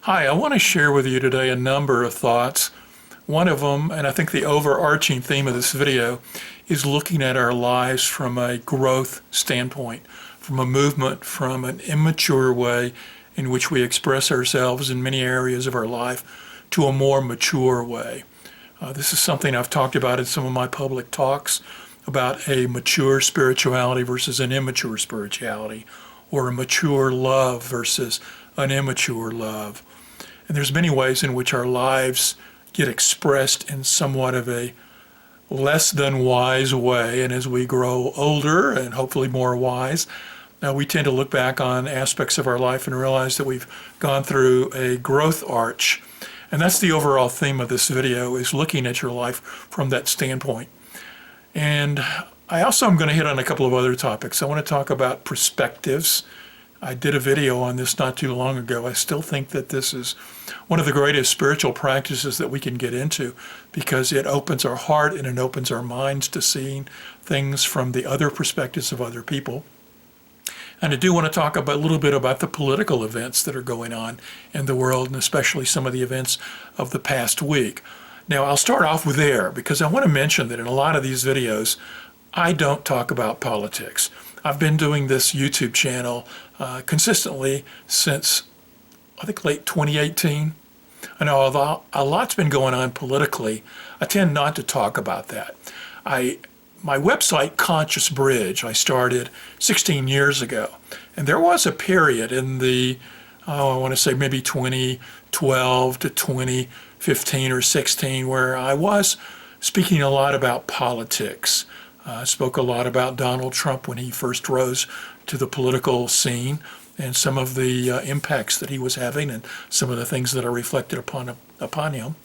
Hi, I want to share with you today a number of thoughts. One of them, and I think the overarching theme of this video, is looking at our lives from a growth standpoint, from a movement from an immature way in which we express ourselves in many areas of our life to a more mature way. This is something I've talked about in some of my public talks about a mature spirituality versus an immature spirituality, or a mature love versus an immature love. And there's many ways in which our lives get expressed in somewhat of a less than wise way. And as we grow older and hopefully more wise, we tend to look back on aspects of our life and realize that we've gone through a growth arch. And that's the overall theme of this video, is looking at your life from that standpoint. And I also am going to hit on a couple of other topics. I want to talk about perspectives. I did a video on this not too long ago. I still think that this is one of the greatest spiritual practices that we can get into, because it opens our heart and it opens our minds to seeing things from the other perspectives of other people. And I do want to talk about a little bit about the political events that are going on in the world, and especially some of the events of the past week. Now, I'll start off with there, because I want to mention that in a lot of these videos, I don't talk about politics. I've been doing this YouTube channel consistently since, I think, late 2018. I know a lot's been going on politically. I tend not to talk about that. My website, Conscious Bridge, I started 16 years ago. And there was a period in the, I want to say maybe 2012 to 2015 or 16, where I was speaking a lot about politics. I spoke a lot about Donald Trump when he first rose to the political scene, and some of the impacts that he was having, and some of the things that are reflected upon him.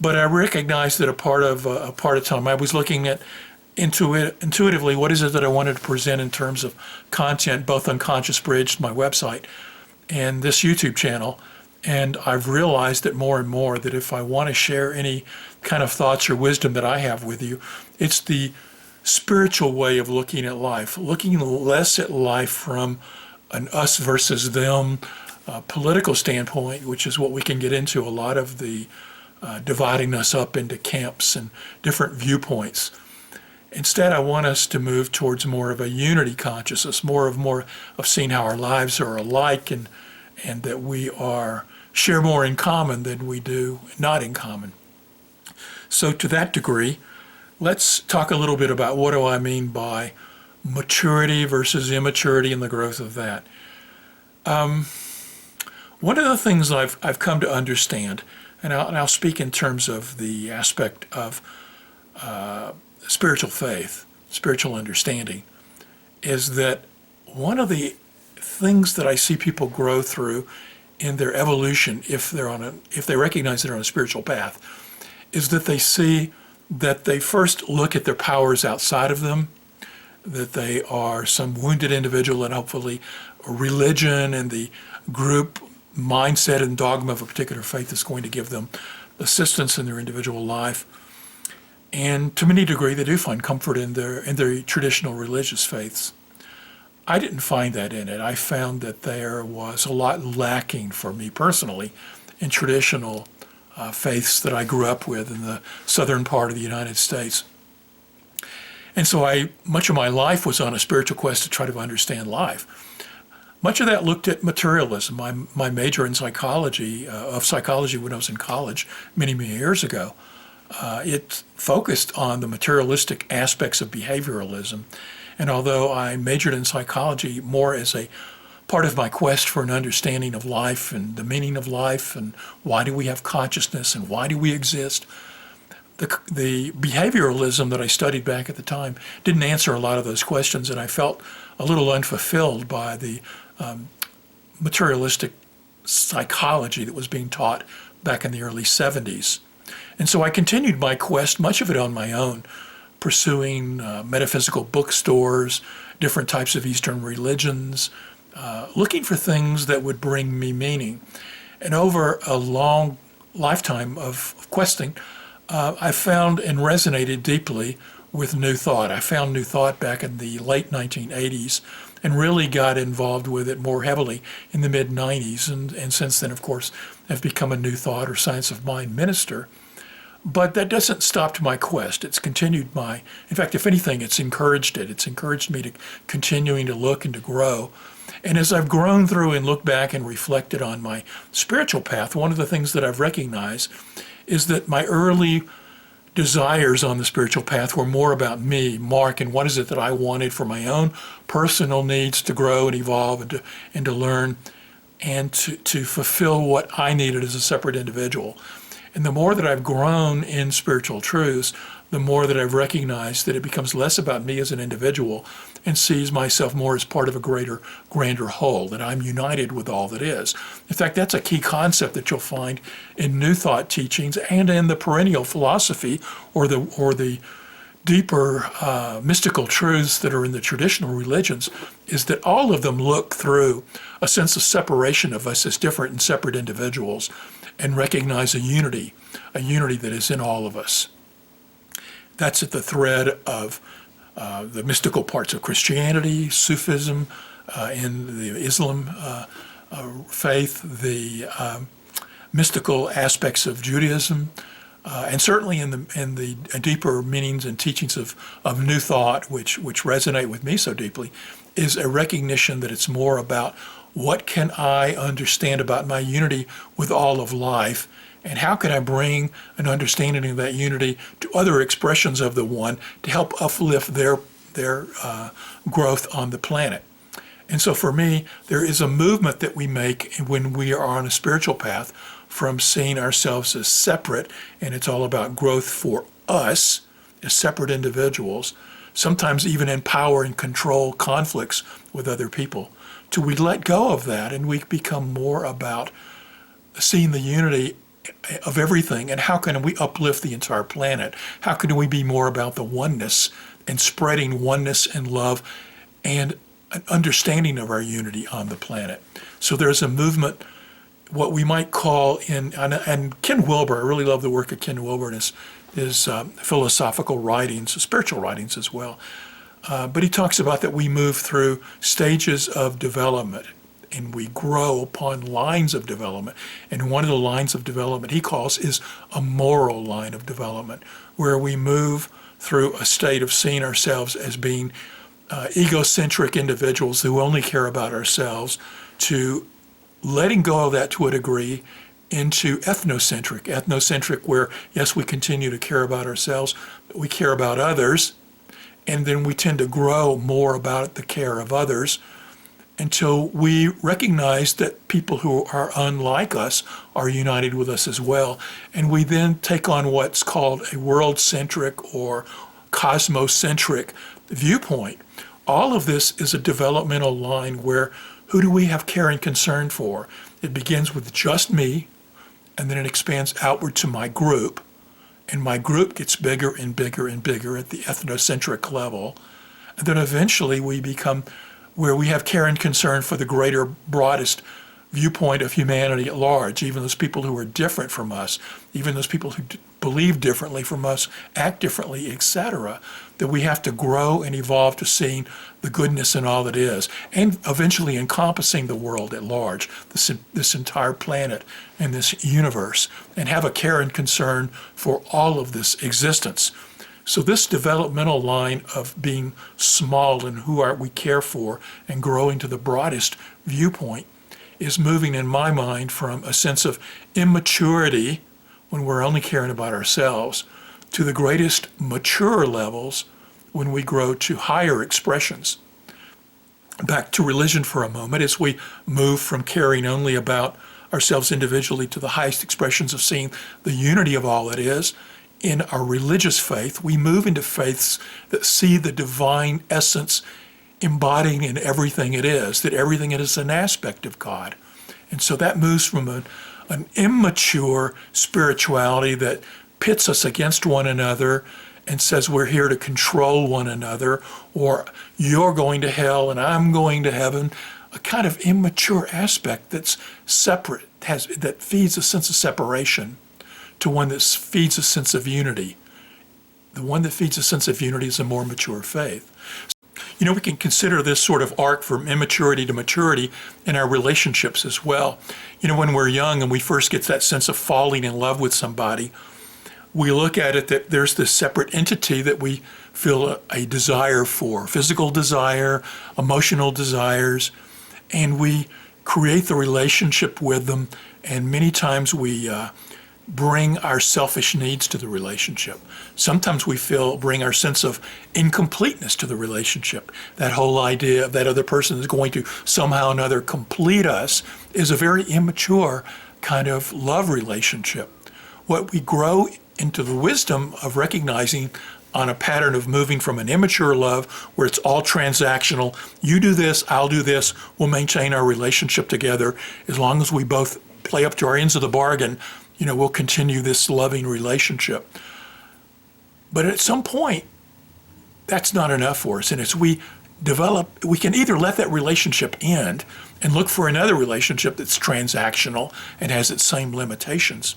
But I recognized that a part of time I was looking at intuitively what is it that I wanted to present in terms of content, both on Conscious Bridge, my website, and this YouTube channel. And I've realized that more and more that if I want to share any kind of thoughts or wisdom that I have with you, it's the spiritual way of looking at life, looking less at life from an us versus them political standpoint, which is what we can get into, a lot of the dividing us up into camps and different viewpoints. Instead, I want us to move towards more of a unity consciousness, more of seeing how our lives are alike, and that we share more in common than we do not in common. So to that degree, let's talk a little bit about what do I mean by maturity versus immaturity and the growth of that. One of the things I've come to understand, and I'll speak in terms of the aspect of spiritual faith, spiritual understanding, is that one of the things that I see people grow through in their evolution, if they recognize they're on a spiritual path, is that they see that they first look at their powers outside of them, that they are some wounded individual, and hopefully religion and the group mindset and dogma of a particular faith is going to give them assistance in their individual life. And to many degree, they do find comfort in their traditional religious faiths. I didn't find that in it. I found that there was a lot lacking for me personally in traditional faiths that I grew up with in the southern part of the United States. And so much of my life was on a spiritual quest to try to understand life. Much of that looked at materialism. My major in psychology when I was in college many years ago, it focused on the materialistic aspects of behavioralism. And although I majored in psychology more as a part of my quest for an understanding of life and the meaning of life and why do we have consciousness and why do we exist, the behavioralism that I studied back at the time didn't answer a lot of those questions, and I felt a little unfulfilled by the materialistic psychology that was being taught back in the early 70s. And so I continued my quest, much of it on my own, pursuing metaphysical bookstores, different types of Eastern religions, looking for things that would bring me meaning. And over a long lifetime of questing, I found and resonated deeply with New Thought. I found New Thought back in the late 1980s and really got involved with it more heavily in the mid-90s. And since then, of course, I've become a New Thought or Science of Mind minister. But that doesn't stop my quest. It's continued in fact, if anything, it's encouraged it. It's encouraged me to continuing to look and to grow. And as I've grown through and looked back and reflected on my spiritual path, one of the things that I've recognized is that my early desires on the spiritual path were more about me, Mark, and what is it that I wanted for my own personal needs to grow and evolve and to learn and to fulfill what I needed as a separate individual. And the more that I've grown in spiritual truths, the more that I've recognized that it becomes less about me as an individual and sees myself more as part of a grander whole, that I'm united with all that is. In fact, that's a key concept that you'll find in New Thought teachings and in the perennial philosophy or the deeper mystical truths that are in the traditional religions, is that all of them look through a sense of separation of us as different and separate individuals and recognize a unity that is in all of us. That's at the thread of the mystical parts of Christianity, Sufism, in the Islam faith, the mystical aspects of Judaism, and certainly in the deeper meanings and teachings of New Thought, which resonate with me so deeply, is a recognition that it's more about what can I understand about my unity with all of life, and how can I bring an understanding of that unity to other expressions of the one to help uplift their growth on the planet. And so for me, there is a movement that we make when we are on a spiritual path from seeing ourselves as separate, and it's all about growth for us as separate individuals, sometimes even in power and control conflicts with other people, till we let go of that and we become more about seeing the unity of everything and how can we uplift the entire planet. How can we be more about the oneness and spreading oneness and love and an understanding of our unity on the planet. So there's a movement, what we might call and Ken Wilber, I really love the work of Ken Wilber and his philosophical writings, spiritual writings as well. But he talks about that we move through stages of development and we grow upon lines of development. And one of the lines of development he calls is a moral line of development, where we move through a state of seeing ourselves as being egocentric individuals who only care about ourselves, to letting go of that to a degree into ethnocentric, where yes, we continue to care about ourselves, but we care about others, and then we tend to grow more about the care of others until we recognize that people who are unlike us are united with us as well. And we then take on what's called a world-centric or cosmocentric viewpoint. All of this is a developmental line where who do we have care and concern for? It begins with just me, and then it expands outward to my group. And my group gets bigger and bigger and bigger at the ethnocentric level. And then eventually we become where we have care and concern for the greater, broadest viewpoint of humanity at large, even those people who are different from us, even those people who believe differently from us, act differently, etc., that we have to grow and evolve to seeing the goodness in all that is, and eventually encompassing the world at large, this entire planet and this universe, and have a care and concern for all of this existence. So this developmental line of being small and who we care for and growing to the broadest viewpoint is moving, in my mind, from a sense of immaturity when we're only caring about ourselves to the greatest mature levels when we grow to higher expressions. Back to religion for a moment, as we move from caring only about ourselves individually to the highest expressions of seeing the unity of all that is. In our religious faith, we move into faiths that see the divine essence embodying in everything it is, that everything it is an aspect of God. And so that moves from an immature spirituality that pits us against one another and says we're here to control one another, or you're going to hell and I'm going to heaven, a kind of immature aspect that's separate, that feeds a sense of separation, to one that feeds a sense of unity. The one that feeds a sense of unity is a more mature faith. We can consider this sort of arc from immaturity to maturity in our relationships as well. When we're young and we first get that sense of falling in love with somebody, we look at it that there's this separate entity that we feel a desire for, physical desire, emotional desires, and we create the relationship with them, and many times we bring our selfish needs to the relationship. Sometimes we bring our sense of incompleteness to the relationship. That whole idea of that other person is going to somehow or another complete us is a very immature kind of love relationship. What we grow into the wisdom of recognizing on a pattern of moving from an immature love where it's all transactional, you do this, I'll do this, we'll maintain our relationship together. As long as we both play up to our ends of the bargain, we'll continue this loving relationship. But at some point, that's not enough for us. And as we can either let that relationship end and look for another relationship that's transactional and has its same limitations.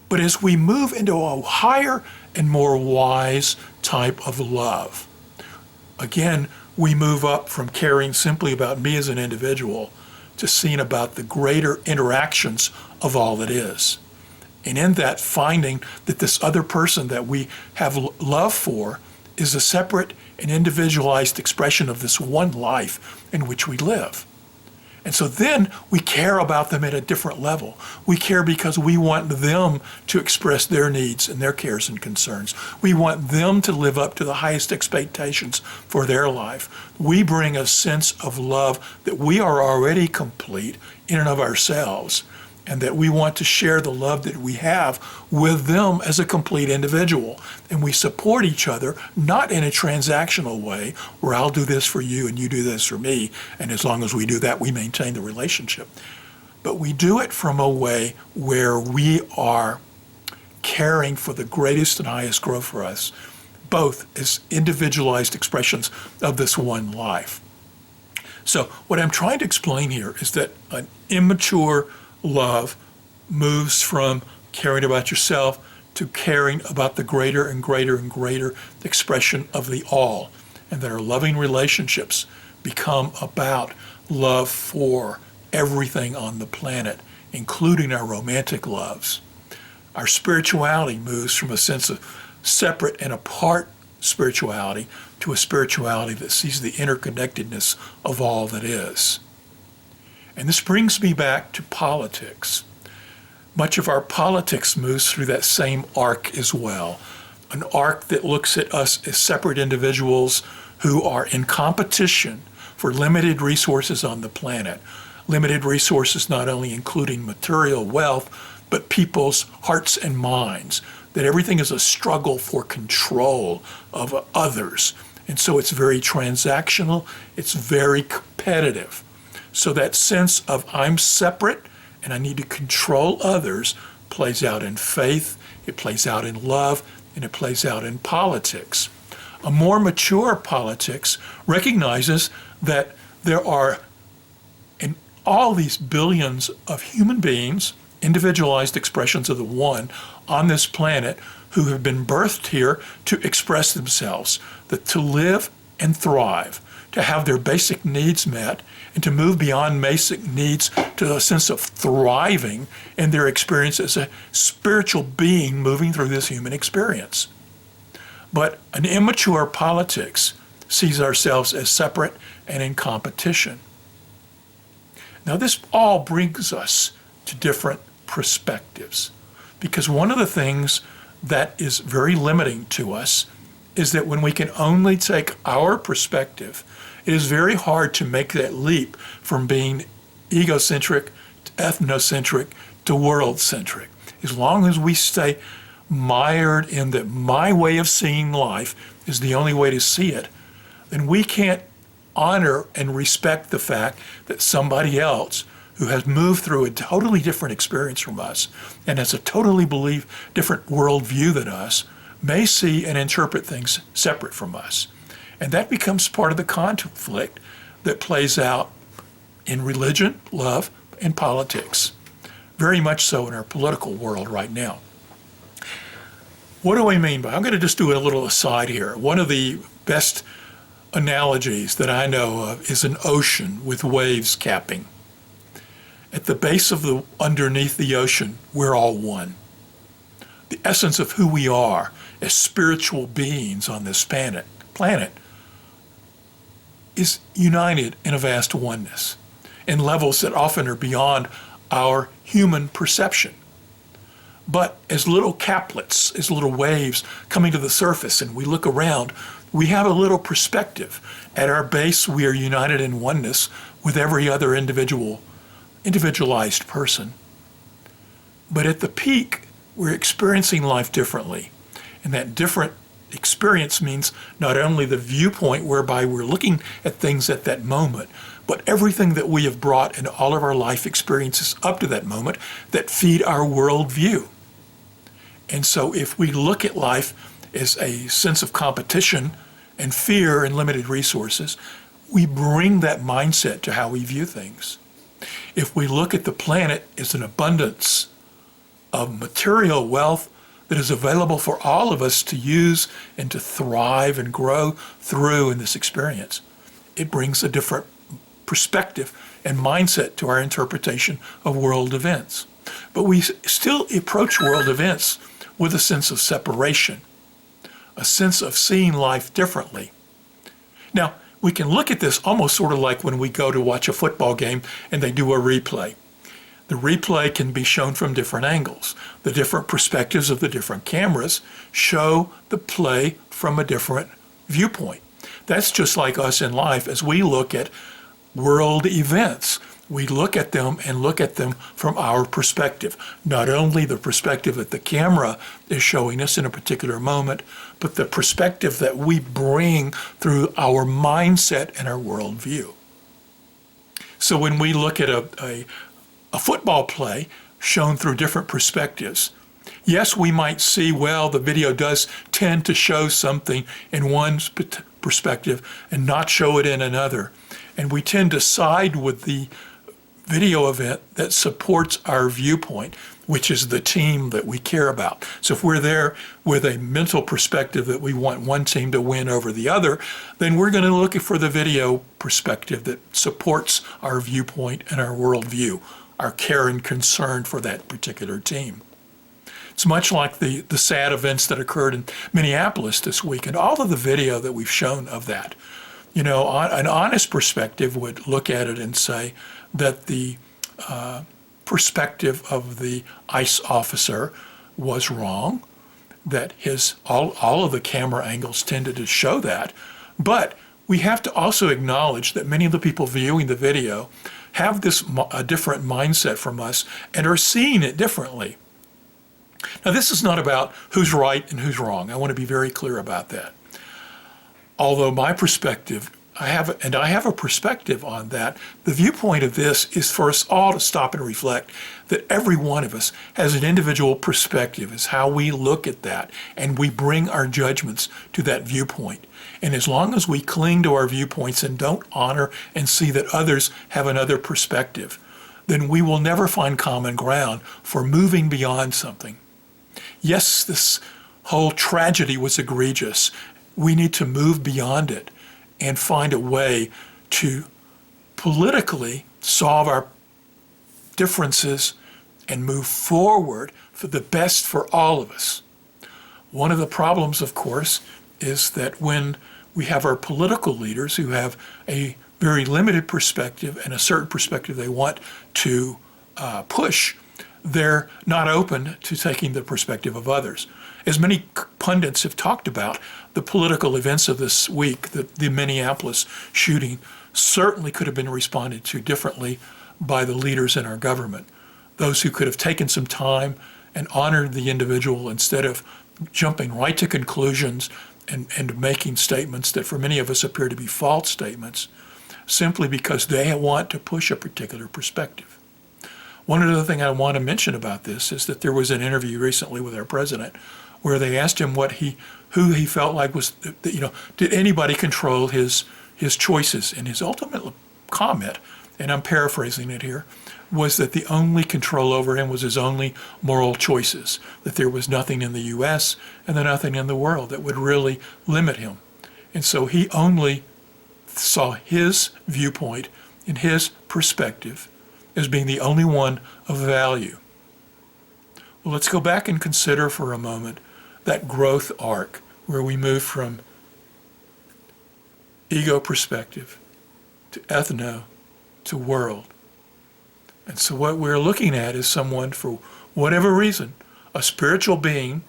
But as we move into a higher and more wise type of love, again, we move up from caring simply about me as an individual to seeing about the greater interactions of all that is. And in that, finding that this other person that we have love for is a separate and individualized expression of this one life in which we live. And so then we care about them at a different level. We care because we want them to express their needs and their cares and concerns. We want them to live up to the highest expectations for their life. We bring a sense of love that we are already complete in and of ourselves, and that we want to share the love that we have with them as a complete individual. And we support each other, not in a transactional way, where I'll do this for you and you do this for me, and as long as we do that, we maintain the relationship. But we do it from a way where we are caring for the greatest and highest growth for us, both as individualized expressions of this one life. So what I'm trying to explain here is that an immature love moves from caring about yourself to caring about the greater and greater and greater expression of the all, and that our loving relationships become about love for everything on the planet, including our romantic loves. Our spirituality moves from a sense of separate and apart spirituality to a spirituality that sees the interconnectedness of all that is. And this brings me back to politics. Much of our politics moves through that same arc as well, an arc that looks at us as separate individuals who are in competition for limited resources on the planet. Limited resources not only including material wealth, but people's hearts and minds, that everything is a struggle for control of others. And so it's very transactional, it's very competitive. So that sense of I'm separate and I need to control others plays out in faith, it plays out in love, and it plays out in politics. A more mature politics recognizes that there are in all these billions of human beings, individualized expressions of the one on this planet who have been birthed here to express themselves, that to live and thrive, to have their basic needs met, and to move beyond basic needs to a sense of thriving in their experience as a spiritual being moving through this human experience. But an immature politics sees ourselves as separate and in competition. Now this all brings us to different perspectives, because one of the things that is very limiting to us is that when we can only take our perspective, it is very hard to make that leap from being egocentric to ethnocentric to world-centric. As long as we stay mired in that my way of seeing life is the only way to see it, then we can't honor and respect the fact that somebody else who has moved through a totally different experience from us and has a totally different worldview than us may see and interpret things separate from us. And that becomes part of the conflict that plays out in religion, love, and politics. Very much so in our political world right now. What do I mean by, I'm going to just do a little aside here. One of the best analogies that I know of is an ocean with waves capping. At the base of underneath the ocean, we're all one. The essence of who we are as spiritual beings on this planet is united in a vast oneness, in levels that often are beyond our human perception. But as little caplets, as little waves coming to the surface and we look around, we have a little perspective. At our base, we are united in oneness with every other individualized person. But at the peak, we're experiencing life differently. And that different experience means not only the viewpoint whereby we're looking at things at that moment, but everything that we have brought in all of our life experiences up to that moment that feed our worldview. And so if we look at life as a sense of competition and fear and limited resources, we bring that mindset to how we view things. If we look at the planet as an abundance of material wealth that is available for all of us to use and to thrive and grow through in this experience, it brings a different perspective and mindset to our interpretation of world events. But we still approach world events with a sense of separation, a sense of seeing life differently. Now, we can look at this almost sort of like when we go to watch a football game and they do a replay. The replay can be shown from different angles. The different perspectives of the different cameras show the play from a different viewpoint. That's just like us in life as we look at world events. We look at them and look at them from our perspective. Not only the perspective that the camera is showing us in a particular moment, but the perspective that we bring through our mindset and our worldview. So when we look at a football play shown through different perspectives, yes, we might see, well, the video does tend to show something in one perspective and not show it in another. And we tend to side with the video event that supports our viewpoint, which is the team that we care about. So if we're there with a mental perspective that we want one team to win over the other, then we're going to look for the video perspective that supports our viewpoint and our worldview, our care and concern for that particular team. It's much like the sad events that occurred in Minneapolis this week and all of the video that we've shown of that. You know, an honest perspective would look at it and say that the perspective of the ICE officer was wrong, that all of the camera angles tended to show that. But we have to also acknowledge that many of the people viewing the video have a different mindset from us and are seeing it differently. Now, this is not about who's right and who's wrong. I want to be very clear about that. Although my perspective, I have a perspective on that, the viewpoint of this is for us all to stop and reflect that every one of us has an individual perspective, is how we look at that, and we bring our judgments to that viewpoint. And as long as we cling to our viewpoints and don't honor and see that others have another perspective, then we will never find common ground for moving beyond something. Yes, this whole tragedy was egregious. We need to move beyond it and find a way to politically solve our differences and move forward for the best for all of us. One of the problems, of course, is that when we have our political leaders who have a very limited perspective and a certain perspective they want to push, they're not open to taking the perspective of others. As many pundits have talked about, the political events of this week, the Minneapolis shooting, certainly could have been responded to differently by the leaders in our government. Those who could have taken some time and honored the individual instead of jumping right to conclusions and making statements that for many of us appear to be false statements, simply because they want to push a particular perspective. One other thing I want to mention about this is that there was an interview recently with our president where they asked him who he felt like was, did anybody control his choices? And his ultimate comment, and I'm paraphrasing it here, was that the only control over him was his only moral choices, that there was nothing in the U.S. and then nothing in the world that would really limit him. And so he only saw his viewpoint and his perspective as being the only one of value. Well, let's go back and consider for a moment that growth arc where we move from ego perspective to ethno to world. And so what we're looking at is someone, for whatever reason, a spiritual being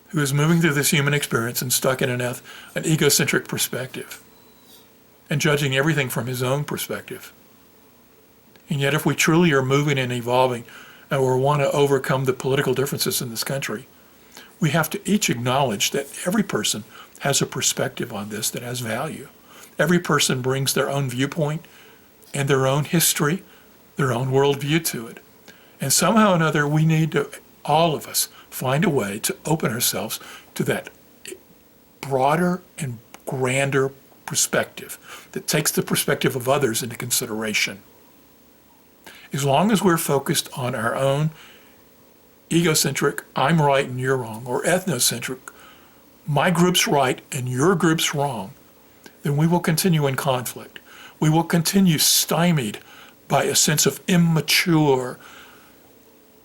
who is moving through this human experience and stuck in an egocentric perspective and judging everything from his own perspective. And yet if we truly are moving and evolving and we want to overcome the political differences in this country, we have to each acknowledge that every person has a perspective on this that has value. Every person brings their own viewpoint and their own history, their own worldview to it. And somehow or another, we need to, all of us, find a way to open ourselves to that broader and grander perspective that takes the perspective of others into consideration. As long as we're focused on our own egocentric, I'm right and you're wrong, or ethnocentric, my group's right and your group's wrong, then we will continue in conflict. We will continue stymied by a sense of immature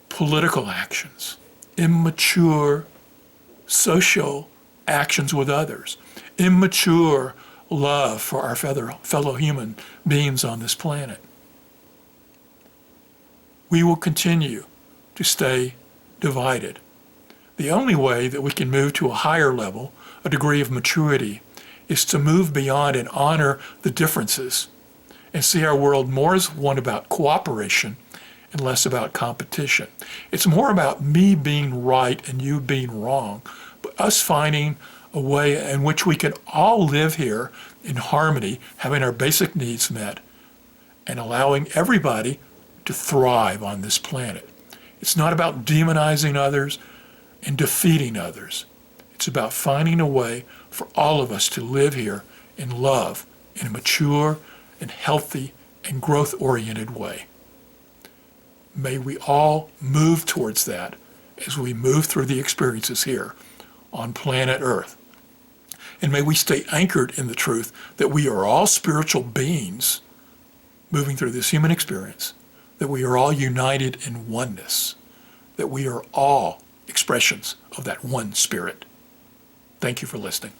political actions, immature social actions with others, immature love for our fellow human beings on this planet. We will continue to stay divided. The only way that we can move to a higher level, a degree of maturity, is to move beyond and honor the differences and see our world more as one about cooperation and less about competition. It's more about me being right and you being wrong, but us finding a way in which we can all live here in harmony, having our basic needs met, and allowing everybody to thrive on this planet. It's not about demonizing others and defeating others. It's about finding a way for all of us to live here in love, in a mature and healthy and growth-oriented way. May we all move towards that as we move through the experiences here on planet Earth. And may we stay anchored in the truth that we are all spiritual beings moving through this human experience, that we are all united in oneness, that we are all expressions of that one spirit. Thank you for listening.